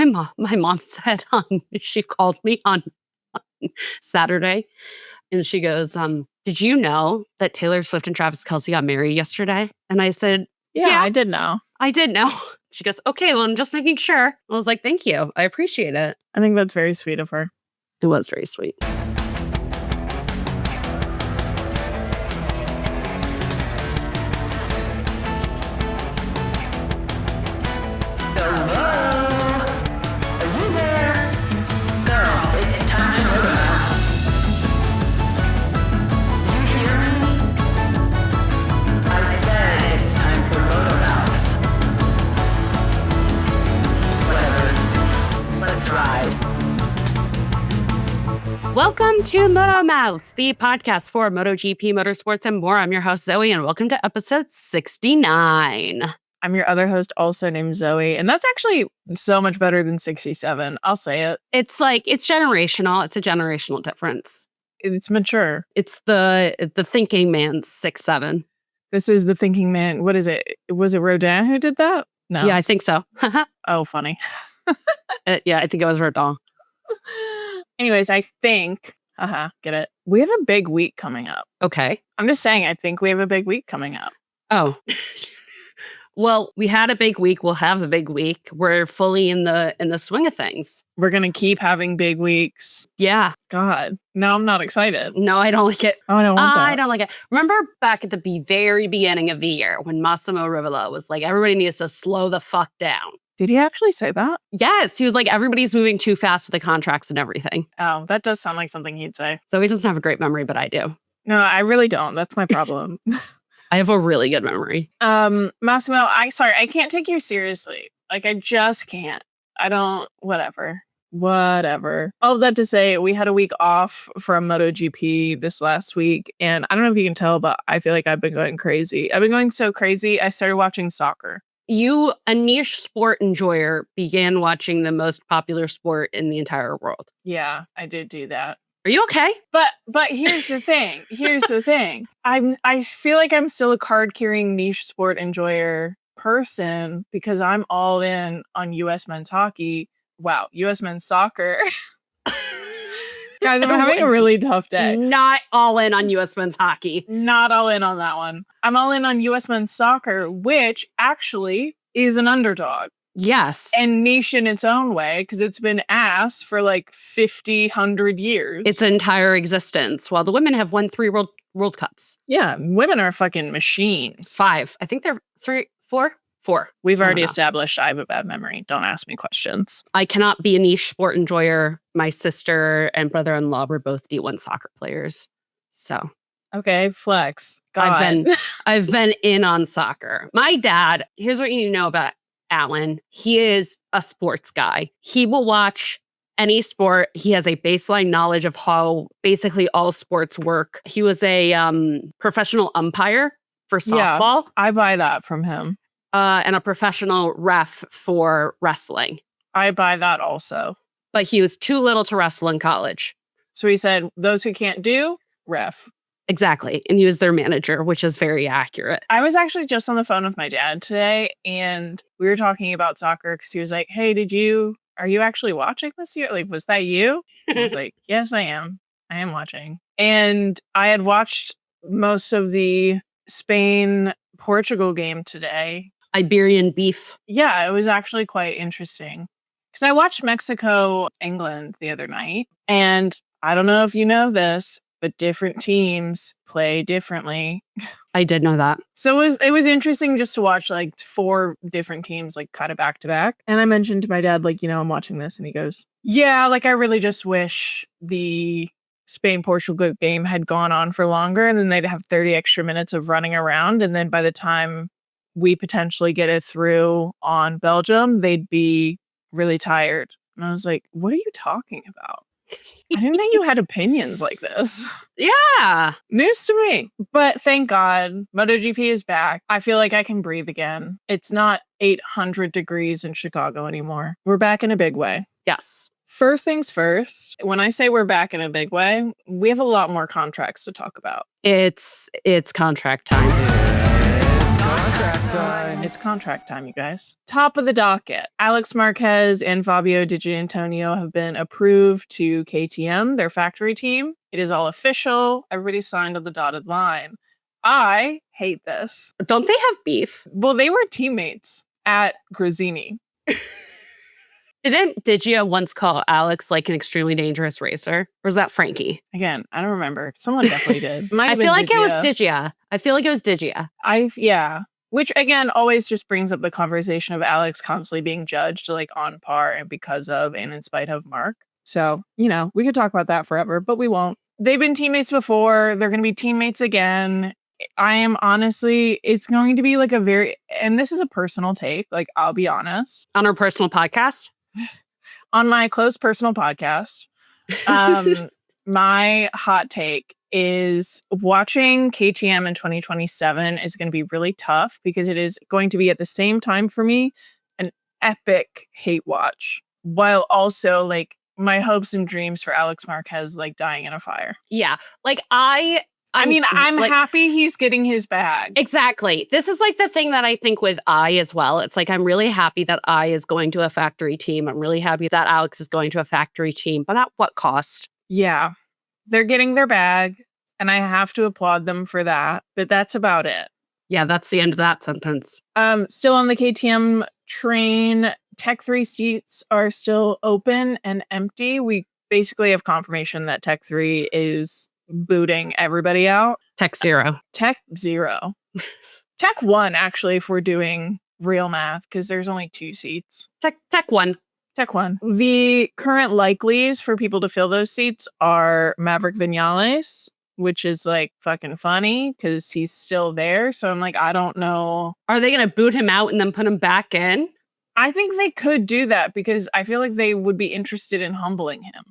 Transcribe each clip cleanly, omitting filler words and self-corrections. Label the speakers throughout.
Speaker 1: my mom said she called me on Saturday and she goes, did you know that Taylor Swift and Travis Kelce got married yesterday? And I said,
Speaker 2: yeah, I did know.
Speaker 1: I did know. She goes, okay, well, I'm just making sure. I was like, thank you. I appreciate it.
Speaker 2: I think that's very sweet of her.
Speaker 1: It was very sweet. Welcome to MotoMouths, the podcast for MotoGP, Motorsports, and more. I'm your host, Zoe, and welcome to episode 69.
Speaker 2: I'm your other host, also named Zoe, and that's actually so much better than 67. I'll say it.
Speaker 1: It's generational. It's a generational difference.
Speaker 2: It's mature.
Speaker 1: It's the thinking man's 6-7.
Speaker 2: This is the thinking man. What is it? Was it Rodin who did that? No.
Speaker 1: Yeah, I think so.
Speaker 2: Oh, funny.
Speaker 1: Yeah, I think it was Rodin.
Speaker 2: Anyways, I think, get it? We have a big week coming up.
Speaker 1: Okay.
Speaker 2: I'm just saying, I think we have a big week coming up.
Speaker 1: Oh. Well, we had a big week. We'll have a big week. We're fully in the swing of things.
Speaker 2: We're going to keep having big weeks.
Speaker 1: Yeah.
Speaker 2: God. Now I'm not excited.
Speaker 1: No, I don't like it.
Speaker 2: Oh, I don't want that.
Speaker 1: I don't like it. Remember back at the very beginning of the year when Massimo Rivola was like, everybody needs to slow the fuck down.
Speaker 2: Did he actually say that?
Speaker 1: Yes. He was like, everybody's moving too fast with the contracts and everything.
Speaker 2: Oh, that does sound like something he'd say.
Speaker 1: So he doesn't have a great memory, but I do.
Speaker 2: No, I really don't. That's my problem.
Speaker 1: I have a really good memory.
Speaker 2: Massimo, I can't take you seriously. Like, I just can't. I don't, whatever. All of that to say, we had a week off from MotoGP this last week. And I don't know if you can tell, but I feel like I've been going crazy. I've been going so crazy, I started watching soccer.
Speaker 1: You, a niche sport enjoyer, began watching the most popular sport in the entire world.
Speaker 2: Yeah, I did do that.
Speaker 1: Are you okay?
Speaker 2: But here's the thing. I feel like I'm still a card-carrying niche sport enjoyer person because I'm all in on U.S. men's hockey. Wow, U.S. men's soccer. Guys, I'm having a really tough day.
Speaker 1: Not all in on U.S. men's hockey.
Speaker 2: Not all in on that one. I'm all in on U.S. men's soccer, which actually is an underdog.
Speaker 1: Yes.
Speaker 2: And niche in its own way, because it's been ass for like 50, 100 years.
Speaker 1: Its entire existence. While the women have won 3 World Cups.
Speaker 2: Yeah, women are fucking machines.
Speaker 1: 5. I think they're 3, 4? 4.
Speaker 2: We've already established I have a bad memory. Don't ask me questions.
Speaker 1: I cannot be a niche sport enjoyer. My sister and brother-in-law were both D1 soccer players. So.
Speaker 2: Okay, flex. God.
Speaker 1: I've been in on soccer. My dad, here's what you need to know about Alan. He is a sports guy. He will watch any sport. He has a baseline knowledge of how basically all sports work. He was a professional umpire for softball.
Speaker 2: Yeah, I buy that from him.
Speaker 1: And a professional ref for wrestling.
Speaker 2: I buy that also.
Speaker 1: But he was too little to wrestle in college.
Speaker 2: So he said, those who can't do, ref.
Speaker 1: Exactly. And he was their manager, which is very accurate.
Speaker 2: I was actually just on the phone with my dad today, and we were talking about soccer because he was like, hey, are you actually watching this year? Like, was that you? I was like, yes, I am. I am watching. And I had watched most of the Spain-Portugal game today.
Speaker 1: Iberian beef.
Speaker 2: Yeah, it was actually quite interesting. Because I watched Mexico-England the other night, and I don't know if you know this, but different teams play differently.
Speaker 1: I did know that.
Speaker 2: So it was interesting just to watch like 4 different teams like kind of back to back. And I mentioned to my dad, like, I'm watching this, and he goes, yeah, like I really just wish the Spain-Portugal game had gone on for longer, and then they'd have 30 extra minutes of running around, and then by the time we potentially get it through on Belgium, they'd be really tired. And I was like, what are you talking about? I didn't know you had opinions like this.
Speaker 1: Yeah.
Speaker 2: News to me. But thank God, MotoGP is back. I feel like I can breathe again. It's not 800 degrees in Chicago anymore. We're back in a big way.
Speaker 1: Yes.
Speaker 2: First things first, when I say we're back in a big way, we have a lot more contracts to talk about.
Speaker 1: It's contract time.
Speaker 3: Contract time.
Speaker 2: It's contract time, you guys. Top of the docket. Alex Marquez and Fabio Giannantonio have been approved to KTM, their factory team. It is all official. Everybody signed on the dotted line. I hate this.
Speaker 1: Don't they have beef?
Speaker 2: Well, they were teammates at Gresini.
Speaker 1: Didn't Diggia once call Alex like an extremely dangerous racer? Or was that Frankie?
Speaker 2: Again, I don't remember. Someone definitely did.
Speaker 1: I feel like it was Diggia.
Speaker 2: Yeah. Which again always just brings up the conversation of Alex constantly being judged like on par and because of and in spite of Mark. So, we could talk about that forever, but we won't. They've been teammates before. They're going to be teammates again. I am honestly, it's going to be like and this is a personal take, like I'll be honest.
Speaker 1: On our personal podcast?
Speaker 2: On my close personal podcast, my hot take is watching KTM in 2027 is going to be really tough because it is going to be at the same time for me an epic hate watch, while also like my hopes and dreams for Alex Marquez like dying in a fire.
Speaker 1: Yeah, like I'm
Speaker 2: happy he's getting his bag.
Speaker 1: Exactly. This is like the thing that I think with as well. It's like, I'm really happy that is going to a factory team. I'm really happy that Alex is going to a factory team, but at what cost?
Speaker 2: Yeah. They're getting their bag, and I have to applaud them for that, but that's about it.
Speaker 1: Yeah, that's the end of that sentence.
Speaker 2: Still on the KTM train, Tech 3 seats are still open and empty. We basically have confirmation that Tech 3 is booting everybody out.
Speaker 1: Tech 0.
Speaker 2: Tech 0. Tech 1, actually, if we're doing real math, because there's only 2 seats.
Speaker 1: Tech 1.
Speaker 2: Tech 1. The current likelies for people to fill those seats are Maverick Vinales, which is like fucking funny because he's still there. So I'm like, I don't know.
Speaker 1: Are they going to boot him out and then put him back in?
Speaker 2: I think they could do that because I feel like they would be interested in humbling him.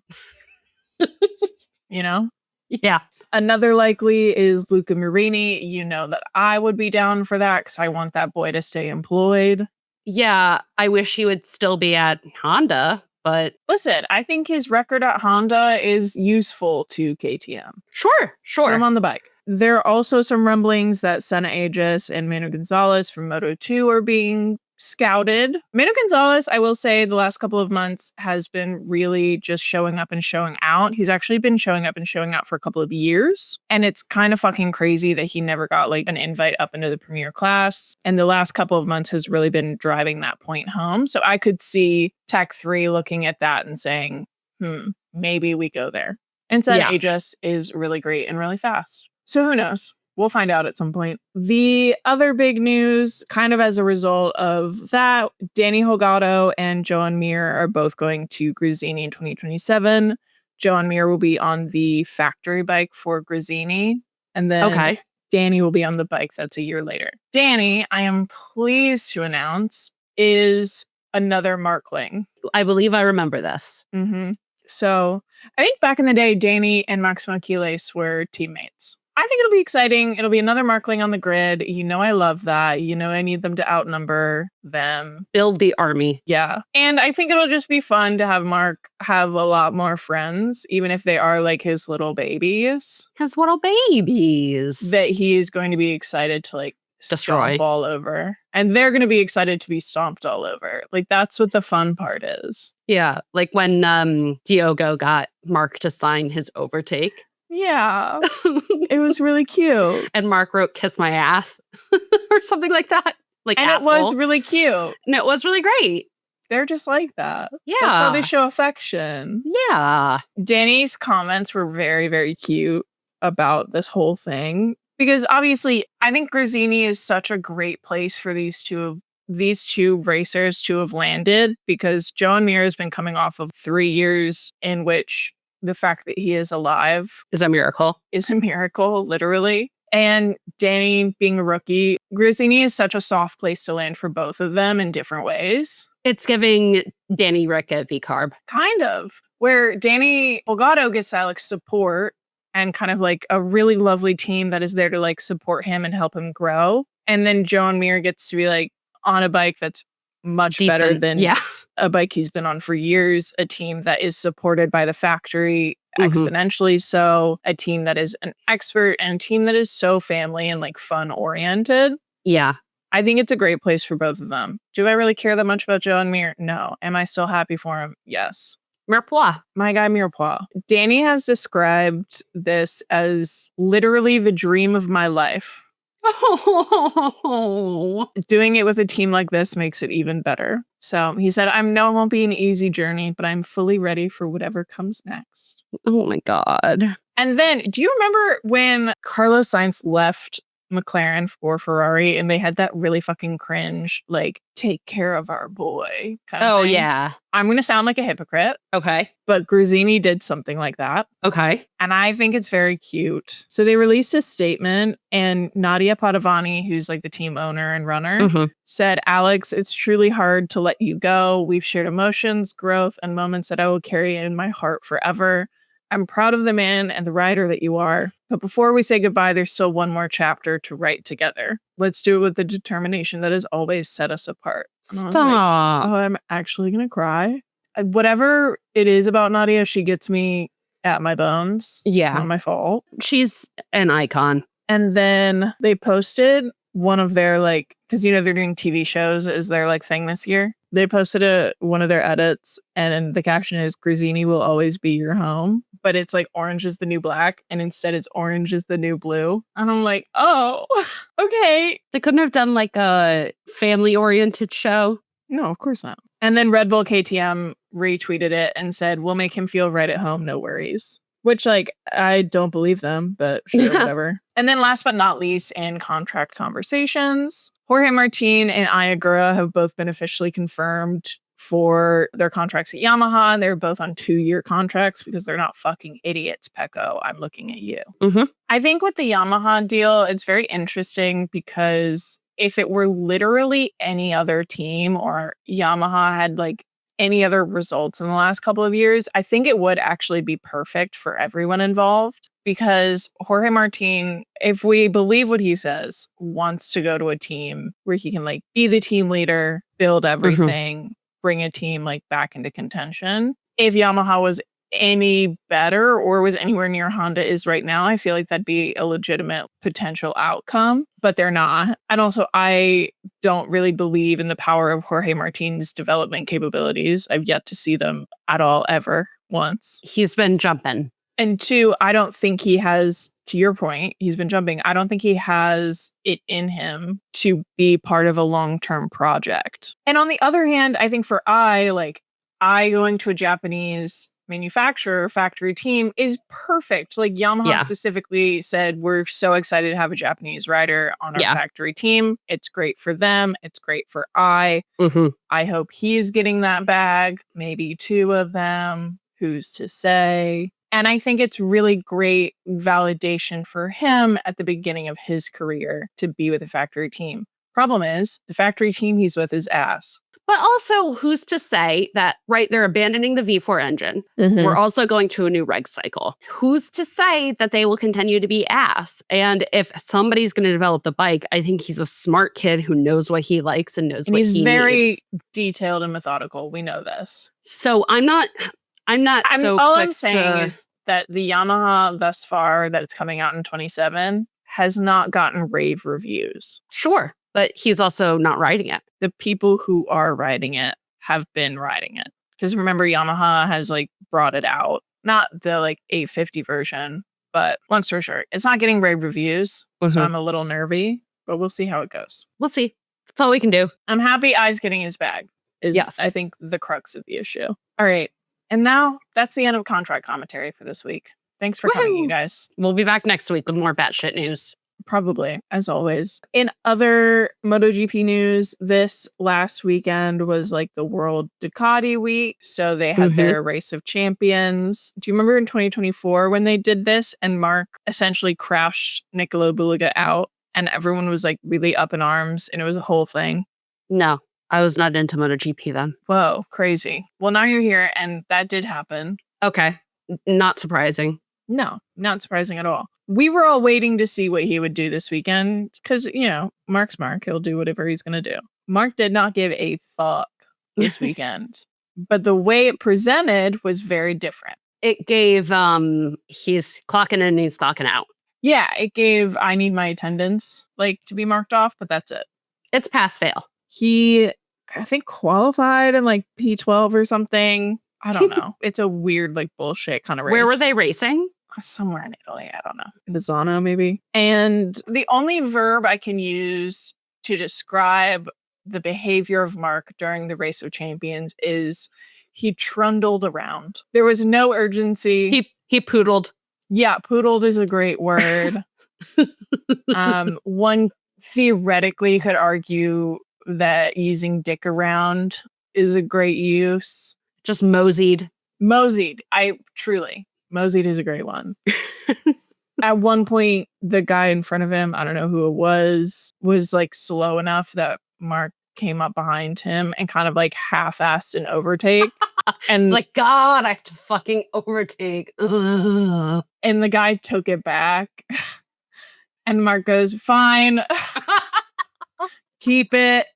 Speaker 1: Yeah.
Speaker 2: Another likely is Luca Marini. You know that I would be down for that because I want that boy to stay employed.
Speaker 1: Yeah, I wish he would still be at Honda, but...
Speaker 2: Listen, I think his record at Honda is useful to KTM.
Speaker 1: Sure.
Speaker 2: Put him on the bike. There are also some rumblings that Senna Aegis and Manu Gonzalez from Moto2 are being scouted. Manu Gonzalez, I will say, the last couple of months has been really just showing up and showing out. He's actually been showing up and showing out for a couple of years. And it's kind of fucking crazy that he never got like an invite up into the premier class. And the last couple of months has really been driving that point home. So I could see Tech 3 looking at that and saying, maybe we go there. And Senna Aegis is really great and really fast. So who knows? We'll find out at some point. The other big news, kind of as a result of that, Danny Holgado and Joan Mir are both going to Gresini in 2027. Joan Mir will be on the factory bike for Gresini. And then Danny will be on the bike that's a year later. Danny, I am pleased to announce, is another Markling.
Speaker 1: I believe I remember this.
Speaker 2: Mm-hmm. So I think back in the day, Danny and Max Marquez were teammates. I think it'll be exciting. It'll be another Markling on the grid. I love that. I need them to outnumber them.
Speaker 1: Build the army.
Speaker 2: Yeah. And I think it'll just be fun to have Mark have a lot more friends, even if they are like his little babies.
Speaker 1: His little babies.
Speaker 2: That he is going to be excited to like
Speaker 1: destroy
Speaker 2: stomp all over. And they're going to be excited to be stomped all over. Like, that's what the fun part is.
Speaker 1: Yeah. Like when Diogo got Mark to sign his overtake.
Speaker 2: Yeah, it was really cute.
Speaker 1: And Mark wrote "kiss my ass" or something like that. Like,
Speaker 2: and
Speaker 1: asshole.
Speaker 2: It was really cute.
Speaker 1: And it was really great.
Speaker 2: They're just like that.
Speaker 1: Yeah.
Speaker 2: That's how they show affection.
Speaker 1: Yeah.
Speaker 2: Danny's comments were very, very cute about this whole thing. Because obviously, I think Gresini is such a great place for these two racers to have landed. Because Joan Mir has been coming off of 3 years in which the fact that he is alive
Speaker 1: is a miracle.
Speaker 2: Literally. And Danny being a rookie, Gresini is such a soft place to land for both of them in different ways.
Speaker 1: It's giving Danny Rick a V-carb.
Speaker 2: Kind of. Where Danny Holgado gets that like support and kind of like a really lovely team that is there to like support him and help him grow. And then Joan Mir gets to be like on a bike that's much
Speaker 1: decent.
Speaker 2: Better than a bike he's been on for years, a team that is supported by the factory exponentially so, a team that is an expert and a team that is so family and like fun oriented.
Speaker 1: Yeah.
Speaker 2: I think it's a great place for both of them. Do I really care that much about Joan Mir? No. Am I still happy for him? Yes.
Speaker 1: Mirepoix.
Speaker 2: My guy Mirepoix. Danny has described this as literally the dream of my life.
Speaker 1: Oh.
Speaker 2: Doing it with a team like this makes it even better. So he said, I know it won't be an easy journey, but I'm fully ready for whatever comes next.
Speaker 1: Oh my God.
Speaker 2: And then, do you remember when Carlos Sainz left McLaren for Ferrari and they had that really fucking cringe, like, take care of our boy kind of thing?
Speaker 1: Yeah.
Speaker 2: I'm going to sound like a hypocrite,
Speaker 1: Okay.
Speaker 2: but Gresini did something like that.
Speaker 1: Okay.
Speaker 2: And I think it's very cute. So they released a statement, and Nadia Padovani, who's like the team owner and runner, said, Alex, it's truly hard to let you go. We've shared emotions, growth, and moments that I will carry in my heart forever. I'm proud of the man and the rider that you are. But before we say goodbye, there's still one more chapter to write together. Let's do it with the determination that has always set us apart.
Speaker 1: Stop.
Speaker 2: Like, oh, I'm actually going to cry. Whatever it is about Nadia, she gets me at my bones.
Speaker 1: Yeah.
Speaker 2: It's not my fault.
Speaker 1: She's an icon.
Speaker 2: And then they posted one of their, like, because, you know, they're doing TV shows is their, like, thing this year. They posted one of their edits, and the caption is, Gresini will always be your home. But it's like orange is the new black, and instead it's orange is the new blue. And I'm like, oh, okay.
Speaker 1: They couldn't have done like a family-oriented show.
Speaker 2: No, of course not. And then Red Bull KTM retweeted it and said, we'll make him feel right at home, no worries. Which, like, I don't believe them, but sure, whatever. And then last but not least, in contract conversations, Jorge Martin and Ayagura have both been officially confirmed for their contracts at Yamaha. They're both on 2-year contracts because they're not fucking idiots, Pecco. I'm looking at you. I think with the Yamaha deal, it's very interesting because if it were literally any other team or Yamaha had like any other results in the last couple of years, I think it would actually be perfect for everyone involved because Jorge Martin, if we believe what he says, wants to go to a team where he can like be the team leader, build everything, bring a team like back into contention. If Yamaha was any better or was anywhere near Honda is right now, I feel like that'd be a legitimate potential outcome, but they're not. And also, I don't really believe in the power of Jorge Martin's development capabilities. I've yet to see them at all, ever, once.
Speaker 1: He's been jumping.
Speaker 2: And 2, I don't think he has, to your point, he's been jumping. I don't think he has it in him to be part of a long-term project. And on the other hand, I think for I going to a Japanese manufacturer factory team is perfect. Like Yamaha specifically said, we're so excited to have a Japanese rider on our factory team. It's great for them. It's great for I hope he's getting that bag. Maybe 2 of them. Who's to say? And I think it's really great validation for him at the beginning of his career to be with a factory team. Problem is, the factory team he's with is ass.
Speaker 1: But also, who's to say that, right, they're abandoning the V4 engine. We're also going to a new reg cycle. Who's to say that they will continue to be ass? And if somebody's going to develop the bike, I think he's a smart kid who knows what he likes and knows what he needs.
Speaker 2: He's very detailed and methodical. We know this.
Speaker 1: So I'm not
Speaker 2: all I'm saying is that the Yamaha thus far that it's coming out in 2027 has not gotten rave reviews.
Speaker 1: Sure. But he's also not riding it.
Speaker 2: The people who are riding it have been riding it. Because remember, Yamaha has like brought it out. Not the like 850 version, but long story short, it's not getting rave reviews. So I'm a little nervy, but we'll see how it goes.
Speaker 1: We'll see. That's all we can do.
Speaker 2: I'm happy I's getting his bag. I think, the crux of the issue. All right. And now that's the end of contract commentary for this week. Thanks for coming, you guys.
Speaker 1: We'll be back next week with more batshit news.
Speaker 2: Probably, as always. In other MotoGP news, this last weekend was like the World Ducati week. So they had their race of champions. Do you remember in 2024 when they did this and Marc essentially crashed Nicolo Bulliga out and everyone was like really up in arms and it was a whole thing?
Speaker 1: No, I was not into MotoGP then.
Speaker 2: Whoa, crazy. Well, now you're here and that did happen.
Speaker 1: Okay. Not surprising.
Speaker 2: No, not surprising at all. We were all waiting to see what he would do this weekend because, you know, Marc's Marc. He'll do whatever he's going to do. Marc did not give a fuck this weekend, but the way it presented was very different.
Speaker 1: It gave, he's clocking in and he's clocking out.
Speaker 2: Yeah, it gave I need my attendance like to be marked off, but that's it.
Speaker 1: It's pass fail.
Speaker 2: He, I think, qualified in like P12 or something. I don't know. It's a weird, like, bullshit kind of race.
Speaker 1: Where were they racing?
Speaker 2: Somewhere in Italy. I don't know. Lozano, maybe. And the only verb I can use to describe the behavior of Marc during the Race of Champions is he trundled around. There was no urgency.
Speaker 1: He poodled.
Speaker 2: Yeah, poodled is a great word. One theoretically could argue that using dick around is a great use.
Speaker 1: Just moseyed.
Speaker 2: Moseyed. Moseyed is a great one. At one point, the guy in front of him, I don't know who it was like slow enough that Marc came up behind him and kind of like half-assed an overtake. And
Speaker 1: it's like, God, I have to fucking overtake. Ugh.
Speaker 2: And the guy took it back. And Marc goes, fine. Keep it.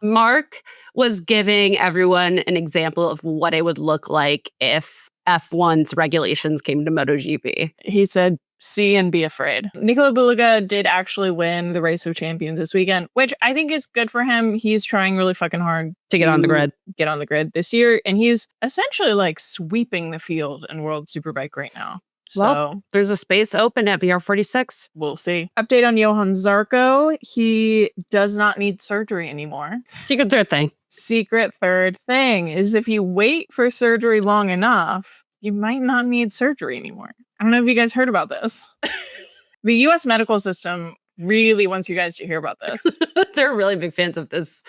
Speaker 1: Marc was giving everyone an example of what it would look like if F1's regulations came to MotoGP.
Speaker 2: He said, see and be afraid. Nicola Bulega did actually win the Race of Champions this weekend, which I think is good for him. He's trying really fucking hard
Speaker 1: to get on the grid
Speaker 2: this year. And he's essentially like sweeping the field in World Superbike right now.
Speaker 1: Well,
Speaker 2: so
Speaker 1: there's a space open at VR46.
Speaker 2: We'll see. Update on Johan Zarco. He does not need surgery anymore.
Speaker 1: Secret third thing is if you wait for surgery long enough, you might not need surgery anymore. I don't know if you guys heard about this. The U.S. medical system really wants you guys to hear about this. They're really big fans of this.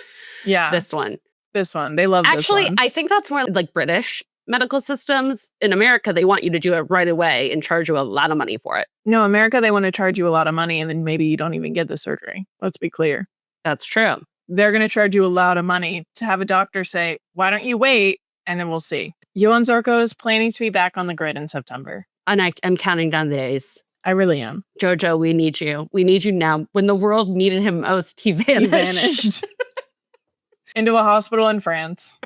Speaker 2: Yeah.
Speaker 1: This one.
Speaker 2: They love this one.
Speaker 1: Actually, I think that's more like British medical systems. In America, they want you to do it right away and charge you a lot of money for it.
Speaker 2: No, America, they want to charge you a lot of money and then maybe you don't even get the surgery. Let's be clear.
Speaker 1: That's true.
Speaker 2: They're going to charge you a lot of money to have a doctor say, why don't you wait? And then we'll see. Johan Zarco is planning to be back on the grid in September.
Speaker 1: And I'm counting down the days.
Speaker 2: I really am.
Speaker 1: Jojo, we need you. We need you now. When the world needed him most, he vanished.
Speaker 2: Into a hospital in France.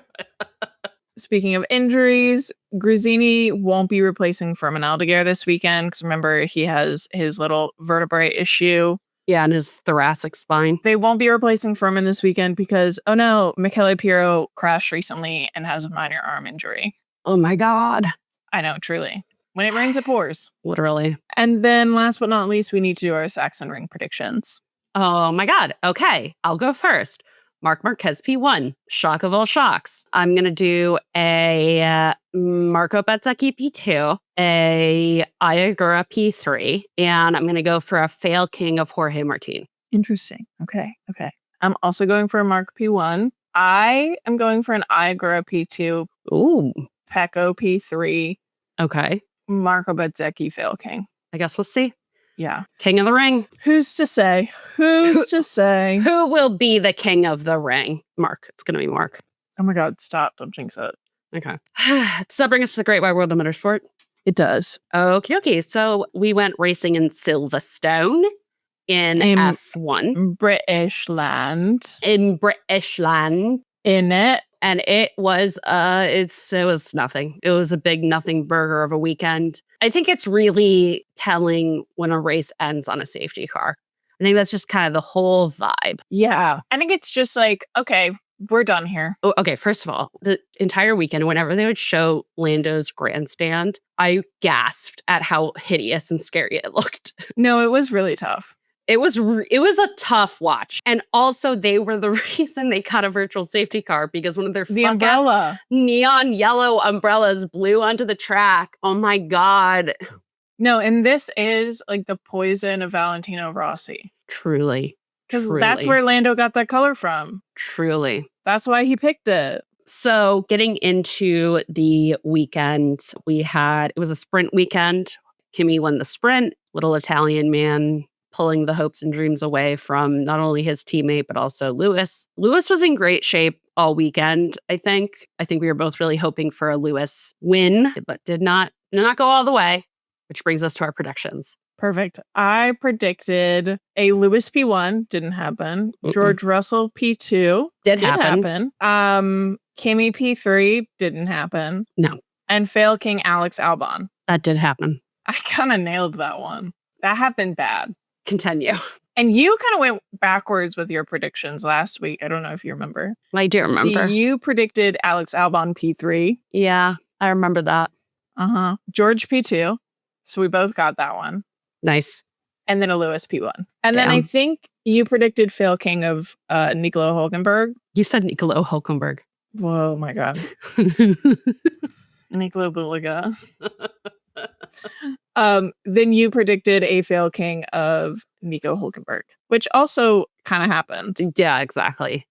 Speaker 2: Speaking of injuries, Gresini won't be replacing Firmin Aldeguer this weekend because remember, he has his little vertebrae issue.
Speaker 1: Yeah, and his thoracic spine.
Speaker 2: They won't be replacing Firmin this weekend because, oh no, Michele Pirro crashed recently and has a minor arm injury.
Speaker 1: Oh my God.
Speaker 2: I know, truly. When it rains, it pours.
Speaker 1: Literally.
Speaker 2: And then last but not least, we need to do our Sachsenring predictions.
Speaker 1: Oh my God. Okay, I'll go first. Marc Marquez P1, shock of all shocks. I'm going to do a Marco Bezzecchi P2, a Ayagura P3, and I'm going to go for a fail king of Jorge Martin.
Speaker 2: Interesting. Okay. I'm also going for a Marc P1. I am going for an Ayagura P2.
Speaker 1: Ooh.
Speaker 2: Pecco P3.
Speaker 1: Okay.
Speaker 2: Marco Bezzecchi fail king.
Speaker 1: I guess we'll see.
Speaker 2: Yeah.
Speaker 1: King of the ring.
Speaker 2: Who's to say? Who
Speaker 1: will be the king of the ring? Marc. It's going to be Marc.
Speaker 2: Oh my God. Stop. Don't jinx it.
Speaker 1: Okay. Does that bring us to the Great Wide World of Motorsport?
Speaker 2: It does.
Speaker 1: Okay. So we went racing in Silverstone in F1.
Speaker 2: British land.
Speaker 1: In British land.
Speaker 2: In it.
Speaker 1: And it was it was nothing. It was a big nothing burger of a weekend. I think it's really telling when a race ends on a safety car. I think that's just kind of the whole vibe.
Speaker 2: Yeah. I think it's just like, okay, we're done here.
Speaker 1: Oh, okay, first of all, the entire weekend, whenever they would show Lando's grandstand, I gasped at how hideous and scary it looked.
Speaker 2: No, it was really tough.
Speaker 1: It was a tough watch. And also they were the reason they got a virtual safety car because one of their
Speaker 2: umbrella
Speaker 1: neon yellow umbrellas blew onto the track. Oh my God.
Speaker 2: No, and this is like the poison of Valentino Rossi.
Speaker 1: Truly.
Speaker 2: Because that's where Lando got that color from.
Speaker 1: Truly.
Speaker 2: That's why he picked it.
Speaker 1: So getting into the weekend, it was a sprint weekend. Kimi won the sprint. Little Italian man pulling the hopes and dreams away from not only his teammate, but also Lewis. Lewis was in great shape all weekend, I think. I think we were both really hoping for a Lewis win, but did not go all the way, which brings us to our predictions.
Speaker 2: Perfect. I predicted a Lewis P1. Didn't happen. George Russell P2.
Speaker 1: Did happen.
Speaker 2: Kimi P3. Didn't happen.
Speaker 1: No.
Speaker 2: And fail king Alex Albon.
Speaker 1: That did happen.
Speaker 2: I kind of nailed that one. That happened bad.
Speaker 1: Continue.
Speaker 2: And you kind of went backwards with your predictions last week. I don't know if you remember.
Speaker 1: I do remember.
Speaker 2: See, you predicted Alex Albon P3.
Speaker 1: Yeah, I remember that.
Speaker 2: George P2. So we both got that one.
Speaker 1: Nice.
Speaker 2: And then a Lewis P1. And then I think you predicted Fail King of Niccolo Hülkenberg.
Speaker 1: You said Niccolo Hülkenberg.
Speaker 2: Whoa, my God. Niccolo Buliga. Then you predicted a Fail King of Nico Hülkenberg, which also kind of happened.
Speaker 1: Yeah, exactly.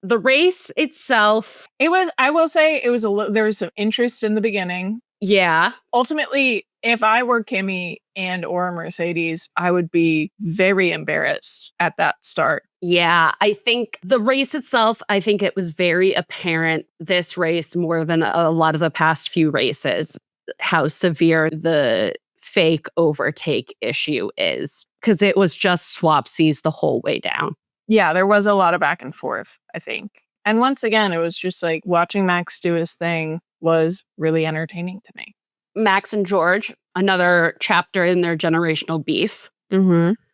Speaker 1: The race itself.
Speaker 2: I will say, there was some interest in the beginning.
Speaker 1: Yeah.
Speaker 2: Ultimately, if I were Kimi and or Mercedes, I would be very embarrassed at that start.
Speaker 1: Yeah, I think the race itself, I think it was very apparent this race more than a lot of the past few races, how severe the fake overtake issue is. Because it was just swapsies the whole way down.
Speaker 2: Yeah, there was a lot of back and forth, I think. And once again, it was just like watching Max do his thing was really entertaining to me.
Speaker 1: Max and George, another chapter in their generational beef,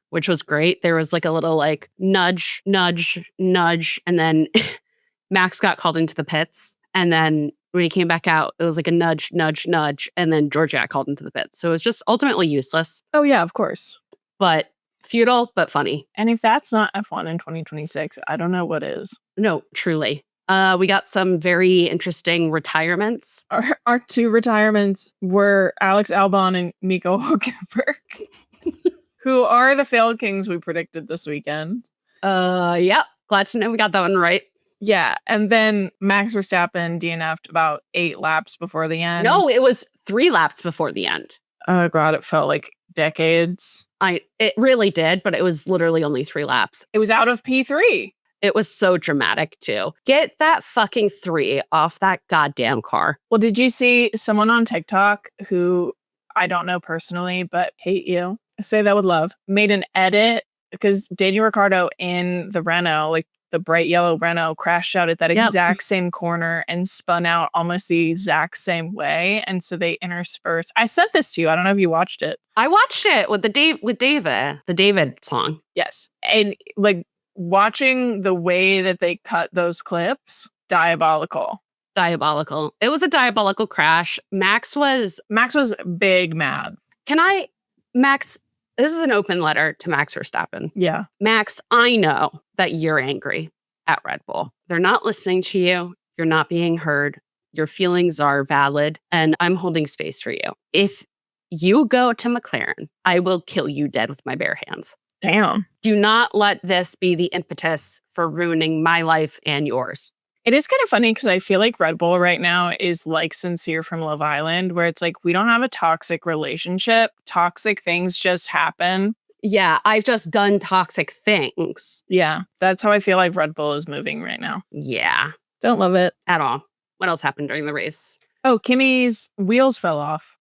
Speaker 1: which was great. There was like a little like nudge, nudge, nudge. And then Max got called into the pits. And then when he came back out, it was like a nudge, nudge, nudge. And then George got called into the pits. So it was just ultimately useless.
Speaker 2: Oh, yeah, of course.
Speaker 1: But futile, but funny.
Speaker 2: And if that's not F1 in 2026, I don't know what is.
Speaker 1: No, truly. We got some very interesting retirements.
Speaker 2: Our two retirements were Alex Albon and Nico Hülkenberg, who are the failed kings we predicted this weekend.
Speaker 1: Yep. Glad to know we got that one right.
Speaker 2: Yeah. And then Max Verstappen DNF'd about 8 laps before the end.
Speaker 1: No, it was 3 laps before the end.
Speaker 2: Oh, God. It felt like decades.
Speaker 1: It really did, but it was literally only 3 laps.
Speaker 2: It was out of P3.
Speaker 1: It was so dramatic, too. Get that fucking 3 off that goddamn car.
Speaker 2: Well, did you see someone on TikTok who I don't know personally, but hate you, say that with love, made an edit because Daniel Ricciardo in the Renault, like the bright yellow Renault, crashed out at that exact same corner and spun out almost the exact same way. And so they interspersed. I sent this to you. I don't know if you watched it.
Speaker 1: I watched it with the David song.
Speaker 2: Yes. And like, watching the way that they cut those clips, diabolical.
Speaker 1: It was a diabolical crash. Max was
Speaker 2: big mad.
Speaker 1: Max, this is an open letter to Max Verstappen.
Speaker 2: Yeah.
Speaker 1: Max, I know that you're angry at Red Bull. They're not listening to you. You're not being heard. Your feelings are valid, and I'm holding space for you. If you go to McLaren, I will kill you dead with my bare hands.
Speaker 2: Damn.
Speaker 1: Do not let this be the impetus for ruining my life and yours.
Speaker 2: It is kind of funny because I feel like Red Bull right now is like Sincere from Love Island, where it's like, we don't have a toxic relationship. Toxic things just happen.
Speaker 1: Yeah, I've just done toxic things.
Speaker 2: Yeah, that's how I feel like Red Bull is moving right now.
Speaker 1: Yeah.
Speaker 2: Don't love it.
Speaker 1: At all. What else happened during the race?
Speaker 2: Oh, Kimi's wheels fell off.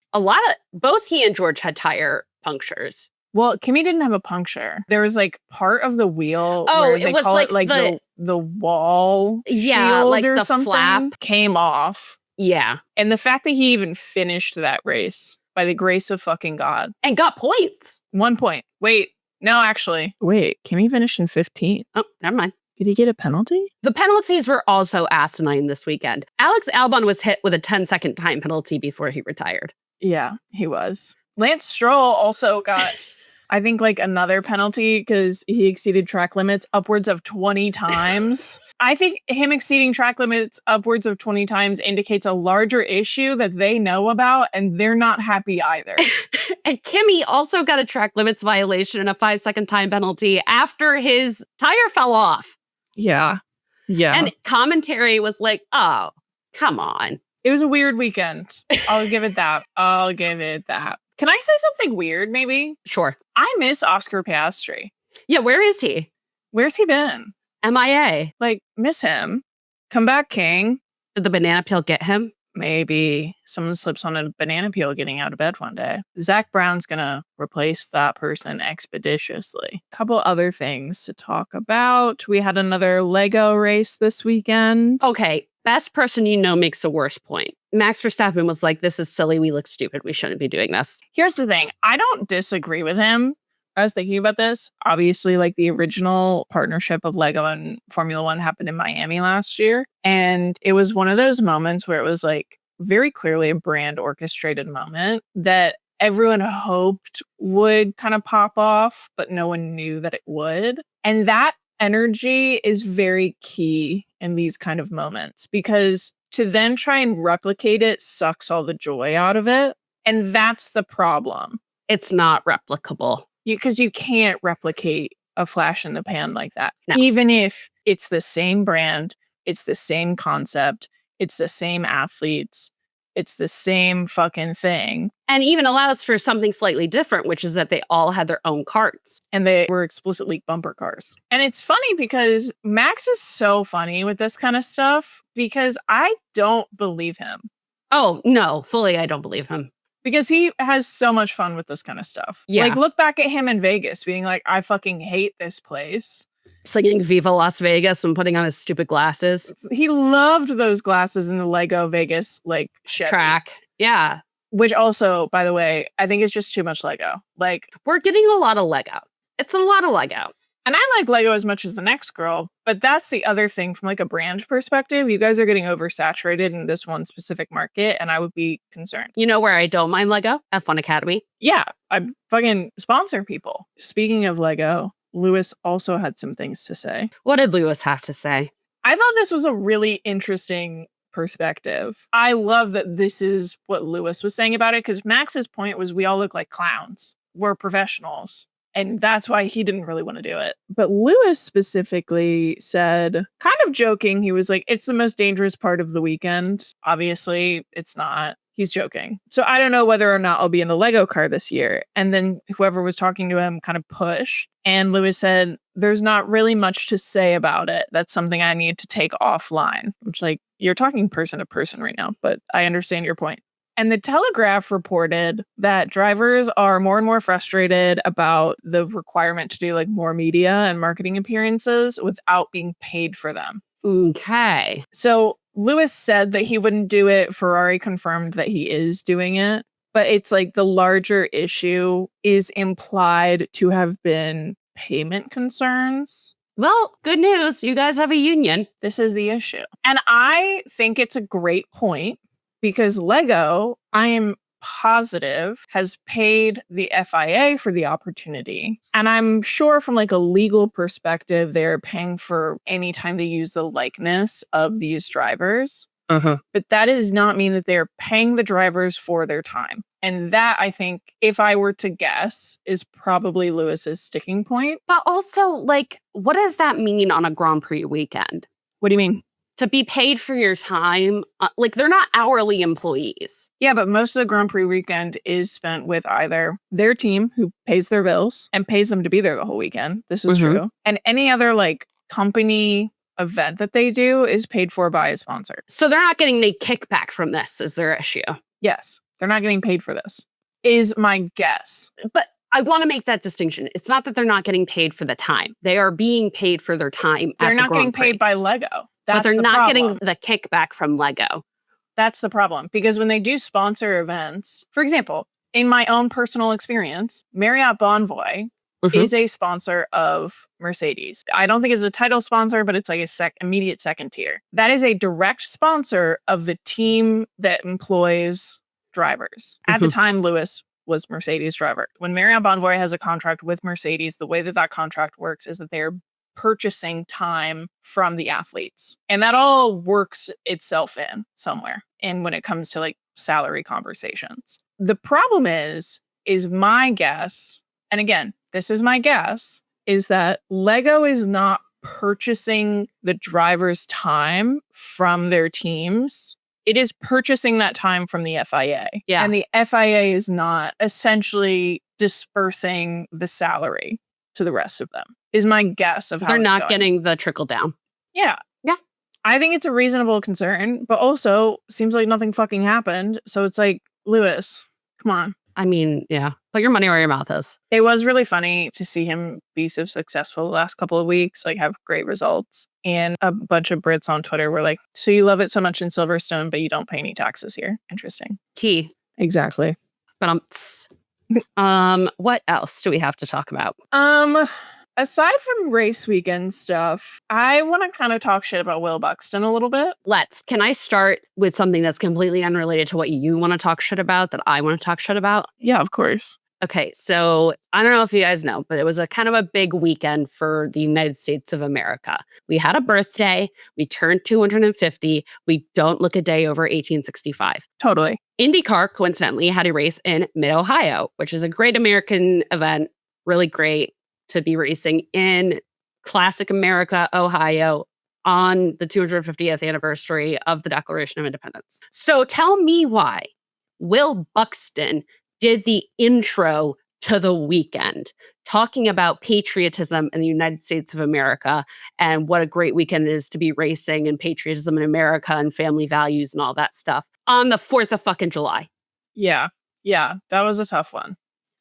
Speaker 1: Both he and George had tire punctures.
Speaker 2: Well, Kimi didn't have a puncture. There was like part of the wheel.
Speaker 1: Oh,
Speaker 2: where
Speaker 1: it
Speaker 2: they
Speaker 1: was
Speaker 2: call
Speaker 1: like
Speaker 2: the wall.
Speaker 1: Yeah,
Speaker 2: shield
Speaker 1: like
Speaker 2: or
Speaker 1: the
Speaker 2: something
Speaker 1: flap
Speaker 2: came off.
Speaker 1: Yeah.
Speaker 2: And the fact that he even finished that race by the grace of fucking God.
Speaker 1: And got points.
Speaker 2: 1 point. Wait, no, actually. Wait, Kimi finished in 15th.
Speaker 1: Oh, never mind.
Speaker 2: Did he get a penalty?
Speaker 1: The penalties were also asinine this weekend. Alex Albon was hit with a 10-second time penalty before he retired.
Speaker 2: Yeah, he was. Lance Stroll also got, I think, like another penalty because he exceeded track limits upwards of 20 times. I think him exceeding track limits upwards of 20 times indicates a larger issue that they know about, and they're not happy either.
Speaker 1: And Kimi also got a track limits violation and a 5-second time penalty after his tire fell off.
Speaker 2: Yeah. Yeah.
Speaker 1: And commentary was like, oh, come on.
Speaker 2: It was a weird weekend. I'll give it that. Can I say something weird, maybe?
Speaker 1: Sure.
Speaker 2: I miss Oscar Piastri.
Speaker 1: Yeah, where is he?
Speaker 2: Where's he been?
Speaker 1: MIA.
Speaker 2: Like, miss him. Come back, King.
Speaker 1: Did the banana peel get him?
Speaker 2: Maybe someone slips on a banana peel getting out of bed one day. Zach Brown's gonna replace that person expeditiously. Couple other things to talk about. We had another Lego race this weekend.
Speaker 1: Okay, best person you know makes the worst point. Max Verstappen was like, this is silly. We look stupid. We shouldn't be doing this.
Speaker 2: Here's the thing. I don't disagree with him. I was thinking about this. Obviously, like the original partnership of Lego and Formula One happened in Miami last year. And it was one of those moments where it was like very clearly a brand orchestrated moment that everyone hoped would kind of pop off, but no one knew that it would. And that energy is very key in these kind of moments, because to then try and replicate it sucks all the joy out of it. And that's the problem.
Speaker 1: It's not replicable.
Speaker 2: Because you can't replicate a flash in the pan like that.
Speaker 1: No.
Speaker 2: Even if it's the same brand, it's the same concept, it's the same athletes, it's the same fucking thing.
Speaker 1: And even allows for something slightly different, which is that they all had their own carts.
Speaker 2: And they were explicitly bumper cars. And it's funny because Max is so funny with this kind of stuff because I don't believe him.
Speaker 1: Oh, no, fully I don't believe him.
Speaker 2: Because he has so much fun with this kind of stuff.
Speaker 1: Yeah.
Speaker 2: Like, look back at him in Vegas being like, I fucking hate this place.
Speaker 1: Singing Viva Las Vegas and putting on his stupid glasses.
Speaker 2: He loved those glasses in the Lego Vegas, like, Chevy.
Speaker 1: Track. Yeah.
Speaker 2: Which also, by the way, I think it's just too much Lego. Like,
Speaker 1: we're getting a lot of Lego. It's a lot of Lego.
Speaker 2: And I like Lego as much as the next girl, but that's the other thing from like a brand perspective. You guys are getting oversaturated in this one specific market, and I would be concerned.
Speaker 1: You know where I don't mind Lego? At Fun Academy.
Speaker 2: Yeah, I fucking sponsor people. Speaking of Lego, Lewis also had some things to say.
Speaker 1: What did Lewis have to say?
Speaker 2: I thought this was a really interesting perspective. I love that this is what Lewis was saying about it, because Max's point was we all look like clowns. We're professionals. And that's why he didn't really want to do it. But Lewis specifically said, kind of joking, he was like, it's the most dangerous part of the weekend. Obviously, it's not. He's joking. So I don't know whether or not I'll be in the Lego car this year. And then whoever was talking to him kind of pushed. And Lewis said, there's not really much to say about it. That's something I need to take offline. Which, like, you're talking person to person right now, but I understand your point. And the Telegraph reported that drivers are more and more frustrated about the requirement to do like more media and marketing appearances without being paid for them.
Speaker 1: Okay.
Speaker 2: So Lewis said that he wouldn't do it. Ferrari confirmed that he is doing it. But it's like the larger issue is implied to have been payment concerns.
Speaker 1: Well, good news. You guys have a union.
Speaker 2: This is the issue. And I think it's a great point. Because Lego, I am positive, has paid the FIA for the opportunity. And I'm sure from like a legal perspective, they're paying for any time they use the likeness of these drivers.
Speaker 1: Uh-huh.
Speaker 2: But that does not mean that they're paying the drivers for their time. And that, I think, if I were to guess, is probably Lewis's sticking point.
Speaker 1: But also, like, what does that mean on a Grand Prix weekend?
Speaker 2: What do you mean?
Speaker 1: To be paid for your time, like they're not hourly employees.
Speaker 2: Yeah, but most of the Grand Prix weekend is spent with either their team who pays their bills and pays them to be there the whole weekend. This is true. And any other like company event that they do is paid for by a sponsor.
Speaker 1: So they're not getting any kickback from this is their issue.
Speaker 2: Yes, they're not getting paid for this, is my guess.
Speaker 1: But I want to make that distinction. It's not that they're not getting paid for the time. They are being paid for their time.
Speaker 2: They're not getting
Speaker 1: Grand Prix.
Speaker 2: paid by Lego. That's
Speaker 1: but they're
Speaker 2: the
Speaker 1: not
Speaker 2: problem.
Speaker 1: getting the kickback from Lego.
Speaker 2: That's the problem. Because when they do sponsor events, for example, in my own personal experience, Marriott Bonvoy is a sponsor of Mercedes. I don't think it's a title sponsor, but it's like a immediate second tier. That is a direct sponsor of the team that employs drivers. At the time, Lewis was Mercedes driver. When Marriott Bonvoy has a contract with Mercedes, the way that that contract works is that they're purchasing time from the athletes. And that all works itself in somewhere. And when it comes to like salary conversations, the problem is my guess, and again, this is my guess, is that Lego is not purchasing the driver's time from their teams. It is purchasing that time from the FIA.
Speaker 1: Yeah.
Speaker 2: And the FIA is not essentially dispersing the salary to the rest of them, is my guess of how
Speaker 1: they're
Speaker 2: it's
Speaker 1: not
Speaker 2: going.
Speaker 1: getting the trickle down.
Speaker 2: Yeah.
Speaker 1: Yeah.
Speaker 2: I think it's a reasonable concern, but also seems like nothing fucking happened. So it's like, Lewis, come on.
Speaker 1: I mean, yeah. Put your money where your mouth is.
Speaker 2: It was really funny to see him be so successful the last couple of weeks, like have great results. And a bunch of Brits on Twitter were like, so you love it so much in Silverstone, but you don't pay any taxes here. Interesting.
Speaker 1: Tea.
Speaker 2: Exactly.
Speaker 1: But what else do we have to talk about?
Speaker 2: Aside from race weekend stuff, I want to kind of talk shit about Will Buxton a little bit.
Speaker 1: Can I start with something that's completely unrelated to what you want to talk shit about that I want to talk shit about?
Speaker 2: Yeah, of course.
Speaker 1: Okay, so I don't know if you guys know, but it was a kind of a big weekend for the United States of America. We had a birthday. We turned 250. We don't look a day over 1865.
Speaker 2: Totally.
Speaker 1: IndyCar, coincidentally, had a race in Mid-Ohio, which is a great American event, really great to be racing in classic America, Ohio, on the 250th anniversary of the Declaration of Independence. So tell me why Will Buxton did the intro to the weekend, talking about patriotism in the United States of America and what a great weekend it is to be racing and patriotism in America and family values and all that stuff on the 4th of fucking July.
Speaker 2: Yeah. Yeah. That was a tough one.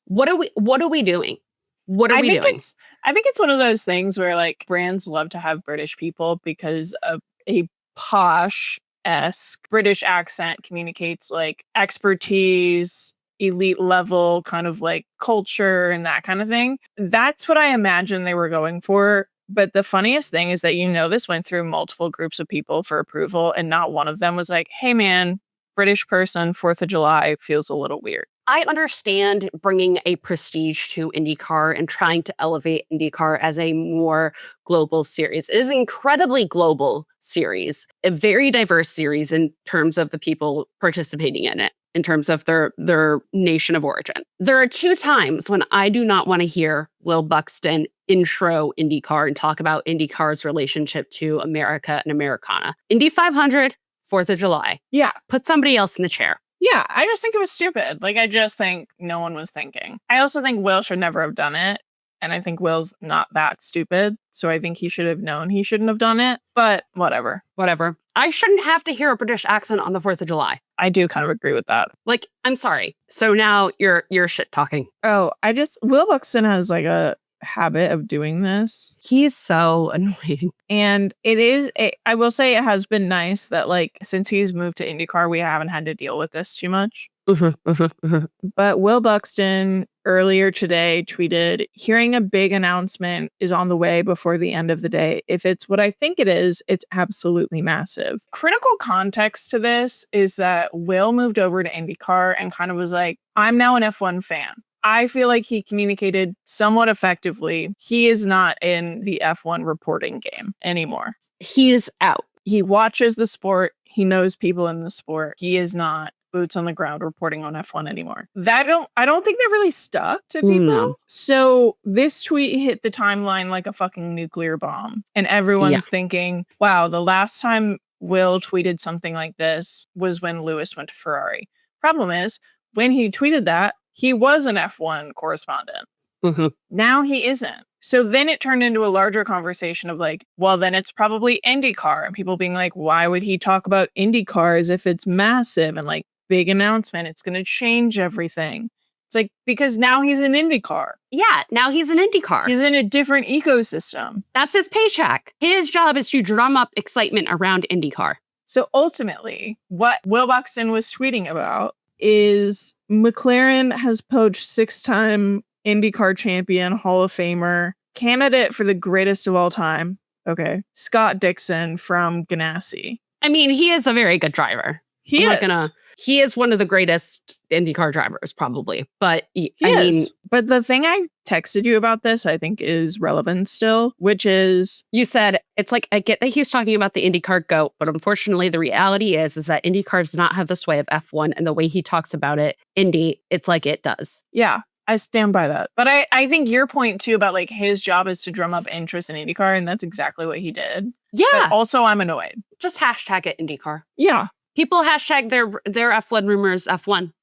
Speaker 1: What are we doing? What are we doing?
Speaker 2: I think it's one of those things where like brands love to have British people because of a posh-esque British accent communicates like expertise, elite level kind of like culture and that kind of thing. That's what I imagine they were going for. But the funniest thing is that, this went through multiple groups of people for approval and not one of them was like, hey man, British person, 4th of July feels a little weird.
Speaker 1: I understand bringing a prestige to IndyCar and trying to elevate IndyCar as a more global series. It is an incredibly global series, a very diverse series in terms of the people participating in it, in terms of their nation of origin. There are 2 times when I do not want to hear Will Buxton intro IndyCar and talk about IndyCar's relationship to America and Americana. Indy 500, 4th of July.
Speaker 2: Yeah.
Speaker 1: Put somebody else in the chair.
Speaker 2: Yeah, I just think it was stupid. Like, I just think no one was thinking. I also think Will should never have done it. And I think Will's not that stupid. So I think he should have known he shouldn't have done it. But whatever.
Speaker 1: Whatever. I shouldn't have to hear a British accent on the 4th of July.
Speaker 2: I do kind of agree with that.
Speaker 1: Like, I'm sorry. So now you're shit talking.
Speaker 2: Oh, Will Buxton has like a habit of doing this.
Speaker 1: He's so annoying.
Speaker 2: And I will say it has been nice that like since he's moved to IndyCar, we haven't had to deal with this too much. But Will Buxton earlier today tweeted, hearing a big announcement is on the way before the end of the day. If it's what I think it is, it's absolutely massive. Critical context to this is that Will moved over to IndyCar and kind of was like, I'm now an F1 fan. I feel like he communicated somewhat effectively. He is not in the F1 reporting game anymore.
Speaker 1: He is out.
Speaker 2: He watches the sport. He knows people in the sport. He is not boots on the ground reporting on F1 anymore. I don't think that really stuck to people. No. So this tweet hit the timeline like a fucking nuclear bomb. And everyone's thinking, wow, the last time Will tweeted something like this was when Lewis went to Ferrari. Problem is, when he tweeted that, he was an F1 correspondent.
Speaker 1: Mm-hmm.
Speaker 2: Now he isn't. So then it turned into a larger conversation of like, well, then it's probably IndyCar. And people being like, why would he talk about IndyCar as if it's massive and like big announcement? It's going to change everything. It's like, because now he's in IndyCar.
Speaker 1: Yeah, now he's in IndyCar.
Speaker 2: He's in a different ecosystem.
Speaker 1: That's his paycheck. His job is to drum up excitement around IndyCar.
Speaker 2: So ultimately, what Will Buxton was tweeting about is McLaren has poached 6-time IndyCar champion, Hall of Famer, candidate for the greatest of all time. Okay. Scott Dixon from Ganassi.
Speaker 1: I mean, he is a very good driver. He is one of the greatest IndyCar drivers, probably. But
Speaker 2: But the thing I texted you about this, I think, is relevant still, which is
Speaker 1: you said it's like I get that he's talking about the IndyCar GOAT, but unfortunately, the reality is that IndyCar does not have the sway of F1, and the way he talks about it, Indy, it's like it does.
Speaker 2: Yeah. I stand by that. But I think your point, too, about like his job is to drum up interest in IndyCar, and that's exactly what he did.
Speaker 1: Yeah.
Speaker 2: But also, I'm annoyed.
Speaker 1: Just hashtag it IndyCar.
Speaker 2: Yeah.
Speaker 1: People hashtag their F1 rumors F1,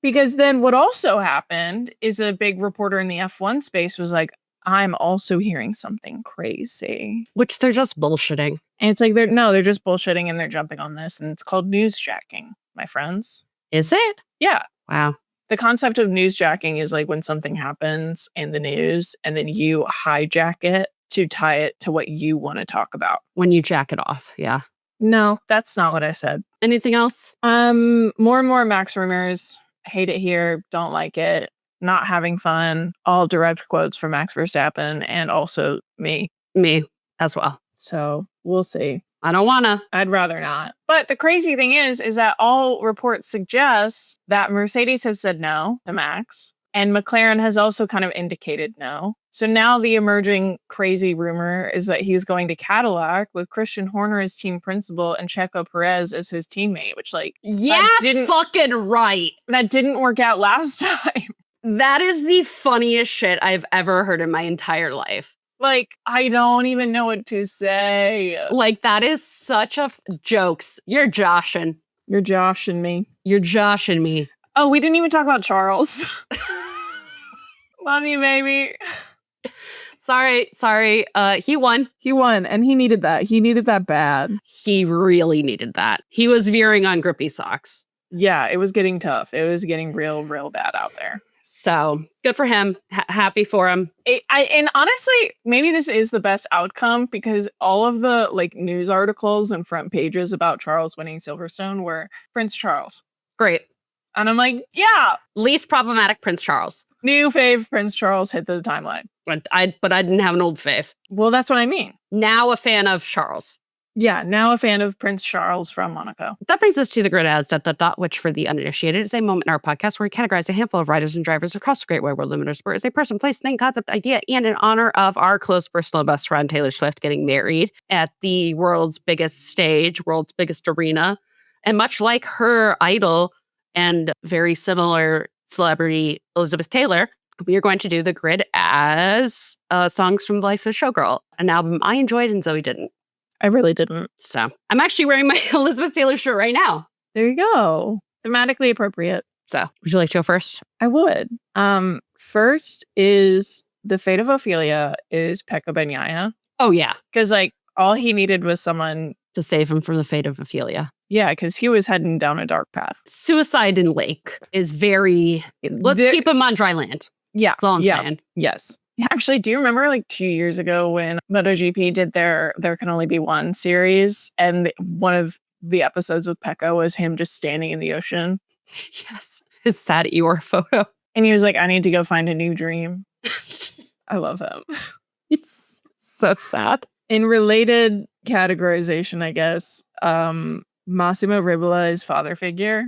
Speaker 2: Because then what also happened is a big reporter in the F1 space was like, I'm also hearing something crazy.
Speaker 1: Which they're just bullshitting.
Speaker 2: And it's like, they're just bullshitting and they're jumping on this. And it's called newsjacking, my friends.
Speaker 1: Is it?
Speaker 2: Yeah.
Speaker 1: Wow.
Speaker 2: The concept of newsjacking is like when something happens in the news and then you hijack it to tie it to what you want to talk about.
Speaker 1: When you jack it off. Yeah.
Speaker 2: No, that's not what I said.
Speaker 1: Anything else?
Speaker 2: More and more Max rumors. Hate it here. Don't like it. Not having fun. All direct quotes from Max Verstappen and also me.
Speaker 1: Me as well.
Speaker 2: So we'll see.
Speaker 1: I don't wanna.
Speaker 2: I'd rather not. But the crazy thing is that all reports suggest that Mercedes has said no to Max, and McLaren has also kind of indicated no. So now the emerging crazy rumor is that he's going to Cadillac with Christian Horner as team principal and Checo Perez as his teammate, which
Speaker 1: fucking right.
Speaker 2: That didn't work out last time.
Speaker 1: That is the funniest shit I've ever heard in my entire life.
Speaker 2: Like, I don't even know what to say.
Speaker 1: Like, that is such a jokes. You're joshing.
Speaker 2: You're joshing me.
Speaker 1: You're joshing me.
Speaker 2: Oh, we didn't even talk about Charles. Love you, baby.
Speaker 1: Sorry. He won.
Speaker 2: He won, and he needed that. He needed that bad.
Speaker 1: He really needed that. He was veering on grippy socks.
Speaker 2: Yeah, it was getting tough. It was getting real bad out there.
Speaker 1: So good for him. Happy for him.
Speaker 2: And honestly, maybe this is the best outcome because all of the like news articles and front pages about Charles winning Silverstone were Prince Charles.
Speaker 1: Great.
Speaker 2: And I'm like, yeah.
Speaker 1: Least problematic Prince Charles.
Speaker 2: New fave Prince Charles hit the timeline.
Speaker 1: But I didn't have an old fave.
Speaker 2: Well, that's what I mean.
Speaker 1: Now a fan of Charles.
Speaker 2: Yeah, now a fan of Prince Charles from Monaco.
Speaker 1: That brings us to the grid as ... which for the uninitiated is a moment in our podcast where we categorize a handful of riders and drivers across the great wide world of motorsport as a person, place, thing, concept, idea, and in honor of our close personal best friend Taylor Swift getting married at the world's biggest stage, world's biggest arena. And much like her idol and very similar celebrity Elizabeth Taylor, we are going to do the grid as songs from the life of Showgirl, an album I enjoyed and Zoe didn't.
Speaker 2: I really didn't.
Speaker 1: So I'm actually wearing my Elizabeth Taylor shirt right now.
Speaker 2: There you go. Thematically appropriate.
Speaker 1: So would you like to go first?
Speaker 2: I would. First is The Fate of Ophelia is Pekka Bagnaia.
Speaker 1: Oh, yeah.
Speaker 2: Because like all he needed was someone
Speaker 1: to save him from the fate of Ophelia.
Speaker 2: Yeah, because he was heading down a dark path.
Speaker 1: Suicide in Lake is very... Let's keep him on dry land.
Speaker 2: Yeah.
Speaker 1: That's all I'm saying.
Speaker 2: Yes. Actually, do you remember like 2 years ago when MotoGP did their There Can Only Be One series? And one of the episodes with Pekka was him just standing in the ocean.
Speaker 1: Yes. His sad Eeyore photo.
Speaker 2: And he was like, I need to go find a new dream. I love him.
Speaker 1: It's so sad.
Speaker 2: In related categorization, I guess, Massimo Rivola is father figure.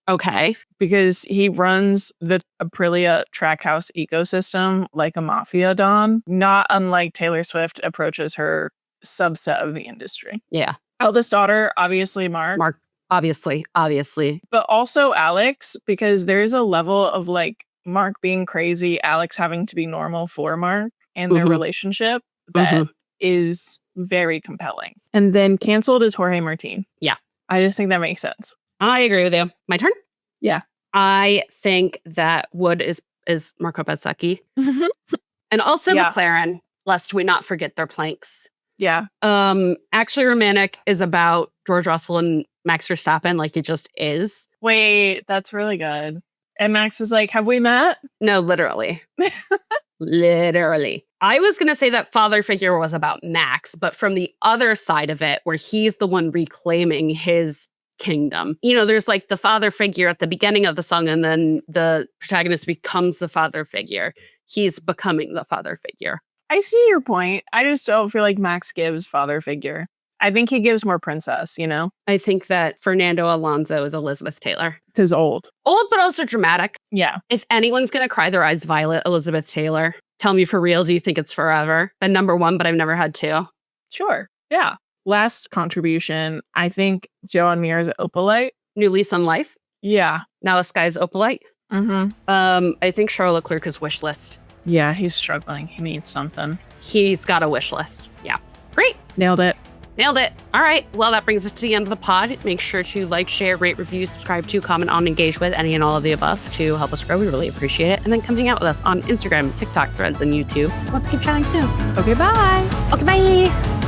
Speaker 1: Okay.
Speaker 2: Because he runs the Aprilia Trackhouse ecosystem like a mafia don, not unlike Taylor Swift approaches her subset of the industry.
Speaker 1: Yeah.
Speaker 2: Eldest daughter, obviously Mark,
Speaker 1: obviously.
Speaker 2: But also Alex, because there's a level of like Mark being crazy, Alex having to be normal for Mark and their relationship that is very compelling. And then canceled is Jorge Martin.
Speaker 1: Yeah.
Speaker 2: I just think that makes sense.
Speaker 1: I agree with you. My turn?
Speaker 2: Yeah.
Speaker 1: I think that Wood is Marco Bezzecchi. And also McLaren, lest we not forget their planks.
Speaker 2: Yeah.
Speaker 1: Actually, Romantic is about George Russell and Max Verstappen, like it just is.
Speaker 2: Wait, that's really good. And Max is like, have we met?
Speaker 1: No, literally. Literally. I was going to say that father figure was about Max, but from the other side of it, where he's the one reclaiming his kingdom. You know, there's like the father figure at the beginning of the song, and then the protagonist becomes the father figure. He's becoming the father figure.
Speaker 2: I see your point. I just don't feel like Max gives father figure. I think he gives more princess, you know?
Speaker 1: I think that Fernando Alonso is Elizabeth Taylor.
Speaker 2: He's old.
Speaker 1: Old, but also dramatic.
Speaker 2: Yeah.
Speaker 1: If anyone's going to cry their eyes violet, Elizabeth Taylor. Tell me for real, do you think it's forever? Been number one, but I've never had two.
Speaker 2: Sure. Yeah. Last contribution, I think Joan Mir is Opalite.
Speaker 1: New lease on life.
Speaker 2: Yeah.
Speaker 1: Now this guy's Opalite. I think Charles Leclerc is wish list.
Speaker 2: Yeah, he's struggling. He needs something.
Speaker 1: He's got a wish list. Yeah. Great.
Speaker 2: Nailed it.
Speaker 1: Nailed it. All right. Well, that brings us to the end of the pod. Make sure to like, share, rate, review, subscribe to, comment on, engage with any and all of the above to help us grow. We really appreciate it. And then come hang out with us on Instagram, TikTok, Threads, and YouTube. Let's keep chatting soon.
Speaker 2: Okay, bye.
Speaker 1: Okay, bye.